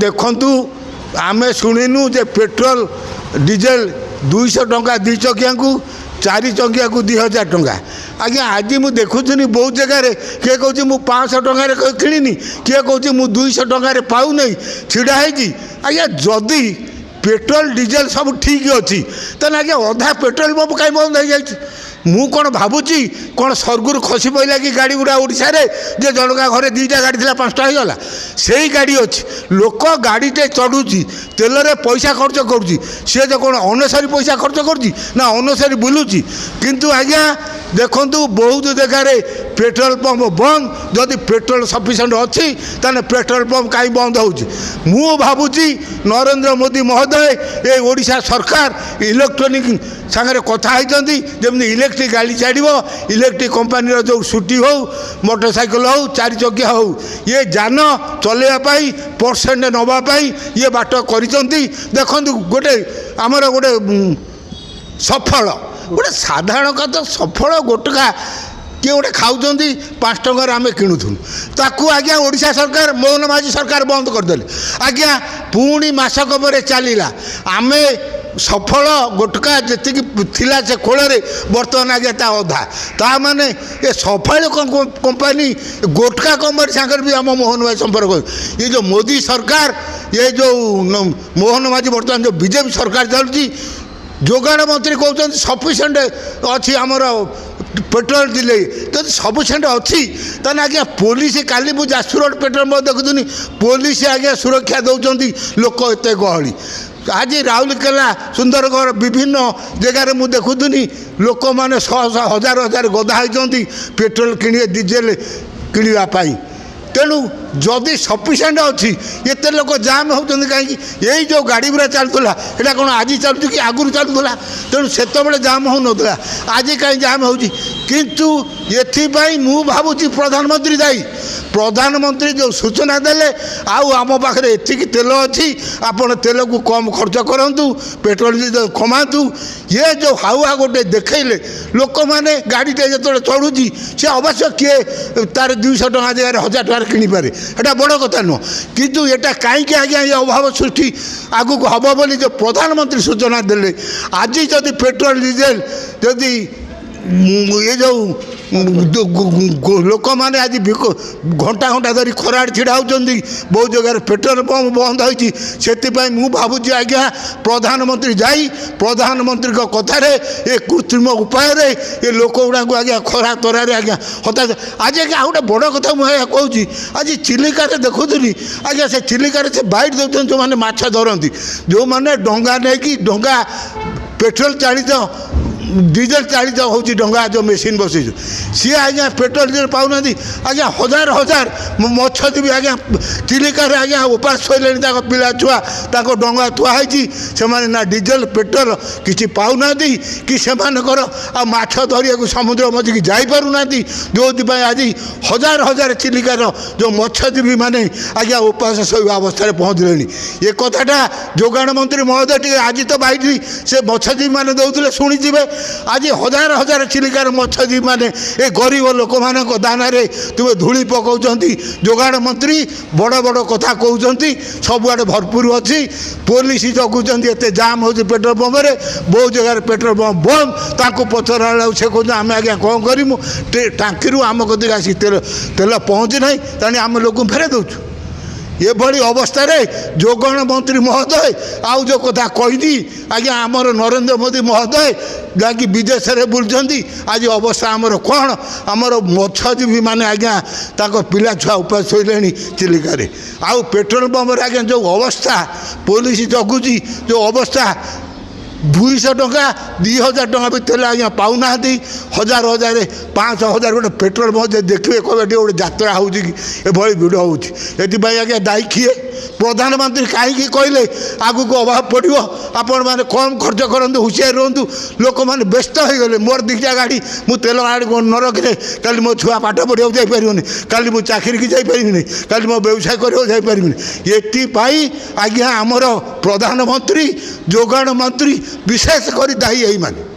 देखु आम शुणिनु जे petrol diesel 200 टंका 2 चकिया को 4 चकिया को 2000 टंका आज्ञा आज मुझे देखुनी बहुत जगह किए कौन मुझे 500 टकर किणी किए कौन मुझे 200 टकर पाऊ नहीं छिड़ा है आज्ञा जदि पेट्रोल डीजेल सब ठीक अच्छी तेना आज्ञा अधा पेट्रोल पंप कहीं बंद हो जाए मु कौन भावुची कौन स्वर्गुर खसी पड़ा कि गाड़ी गुड़ा ओडिशा जे जनका घरे 2टा गाड़ी थी 5टा हो गला से ही गाड़ी अच्छी लोक गाड़ीटे चढ़ुची तेल रे पैसा खर्च करुच्ची सी जो कौन अनसारी पैसा खर्च करुच्ची ना अनसारी बुलूची किंतु आज्ञा देखु बहुत जगह पेट्रोल पंप बंद जदि पेट्रोल सफिशिएंट अच्छी ताने पेट्रोल पंप कहीं बंद हो भावुची नरेंद्र मोदी महोदय ये ओडिशा सरकार इलेक्ट्रोनिक सागर कथा होती जमी इलेक्ट्रिक गाड़ी छाड़ो इलेक्ट्रिक कंपनी जो स्कूटी हो मोटरसाइकिल हो 4 चकिया हो ये जान चलवाई परसेंट नवापाई ये बाट कर देखु गोटे आमर गोटे सफल गोटे साधारण कथा सफल गोटका किए गोटे खाऊँ 5 टंकार आम किणुथुन ताकू आज्ञा ओडिशा सरकार मोहन माझी सरकार बंद करदे आज्ञा पुणी मासक पर चलला आम सफल गोटका जी थिला से खोल बर्तमान आज्ञा ता अधा ता माने ये सफल कंपनी गोटका कंपनी सागर भी आम मोहन भाई संपर्क ये जो मोदी सरकार ये जो मोहन माझी बर्तमान जो बीजेपी सरकार चलती जोगाण मंत्री कहते सफिशिएंट अच्छी आमर पेट्रोल दिले तो सफिशिएंट अच्छी ताने आज्ञा पुलिस काली मुझे जाजपुर रोड पेट्रोल पंप देखुनी पुलिस आज्ञा सुरक्षा दौरान लोक एत गहली आज राउरकेला सुंदरगढ़ विभिन्न जगार मुझे देखुनी लोक मैंने 100 हजार हजार गदा होती पेट्रोल किणे डीजेल किणापी तेणु जदि सफिशिएंट अच्छी एत लोक जाम होती कहीं यही जो गाड़ी गुरा चलूला यहाँ कौन आज चलु कि आगुरी चलूला तेणु से जाम हो नाला आज कहीं जाम हो किंतु एथपाई मु भावुची प्रधानमंत्री दायी प्रधानमंत्री जो सूचना देले आम पाखे एतिक तेल अच्छी आपड़ तेल को कम खर्च करूँ पेट्रोल डीजेल कमातु ये जो हाउआ गोटे देखले लोक मैंने गाड़ीटे जो चढ़ुची सी अवश्य किए तार 200 टका जगह 1000 टकर किणिपारे एटा बड़ कथा नुह किंतु एटा कहीं आज्ञा ये अभाव सृष्टि आगु हम बोली जो प्रधानमंत्री सूचना देले आज जदि पेट्रोल डीजेल जदि ये जो लोक मैंने आज घंटा घंटा धरी खराड़ छिड़ा होती बहुत जगह पेट्रोल पंप बंद होती से भावुची आज्ञा प्रधानमंत्री जाई प्रधानमंत्री कथार ये कृत्रिम उपाय ये लोक गुड़ा को आज्ञा खरा तरार आज्ञा हता आज आज्ञा गोटे बड़ कथा मुझे कहूँ आज चिलिकार देखुनी आज्ञा से चिलिकार से बाइट दौरान जो मैंने माछ धरती जो मैंने डंगा नहीं डंगा पेट्रोल चालित डीजेल चालित हूँ डंगा जो मेसीन बसई सी आज्ञा पेट्रोल डीजेल पाऊना आज्ञा हजार हजार मत्स्यजीवी आज्ञा चिलिकार आज्ञा उपास शैले पिला छुआ डंगा थुआई से ना डीजेल पेट्रोल किसी पाऊना कि से माछ धरिया समुद्र मझी जापारूना जो आज हजार हजार चिलिकार जो मत्स्यजीवी मैंने आज्ञा उपास शैवा अवस्था पहुँचले ये कथाटा जोगाण मंत्री महोदय टी आज तो बाइट से मत्स्यजीवी मैंने दौले शुणिजे आज हजार हजार चिलिकार मत्स्यजीवी मैंने ये गरीब लोक मान दाना तुम्हें धूली पकाउं जोगाण मंत्री बड़ बड़ कथा कहते सबुआड़े भरपूर अच्छी पुलिस जगुंट एत जाम हो पेट्रोल पंप बहुत जगह पेट्रोल पंप बंद ताको पचरा से कहते आम आज्ञा कौन करूँ टाँकी आम कदे आसिक तेल तेल पहुँची ना तेणु आम लोक फेरे दौचु ये भली अवस्था जोगाण मंत्री महोदय आउ जो कथा कही आज्ञा आमर नरेंद्र मोदी महोदय जहाँकि विदेश में बुलूँ आज अवस्था आमर कौन आमर मत्स्यजीवी मैंने आज्ञा पिला छुआ उपास शोले चिलिकार आउ पेट्रोल पंप आज्ञा जो अवस्था पुलिस जगुची जो अवस्था 200 टका 2000 टका भी तेल आज्ञा पाऊना हजार हजार 5,000 गोटे पेट्रोल पंप देखिए कहे गोटे यात्रा होली भिड़ होती आज्ञा दायी किए प्रधानमंत्री कहीं कहले आगू को अभाव पड़ो आपण मैंने कम खर्च करूँ हुशियार रुँ लोक मैंने व्यस्त हो गले मोर 2टा गाड़ी मु तेल गाड़ी न रखिले कल मो छुआ पाठ पढ़ा जापरि कल मु चाकरी की जापरि कल मो व्यवसाय कर ये आज्ञा आमर प्रधानमंत्री जोगाण मंत्री विशेष कर दायी यही माने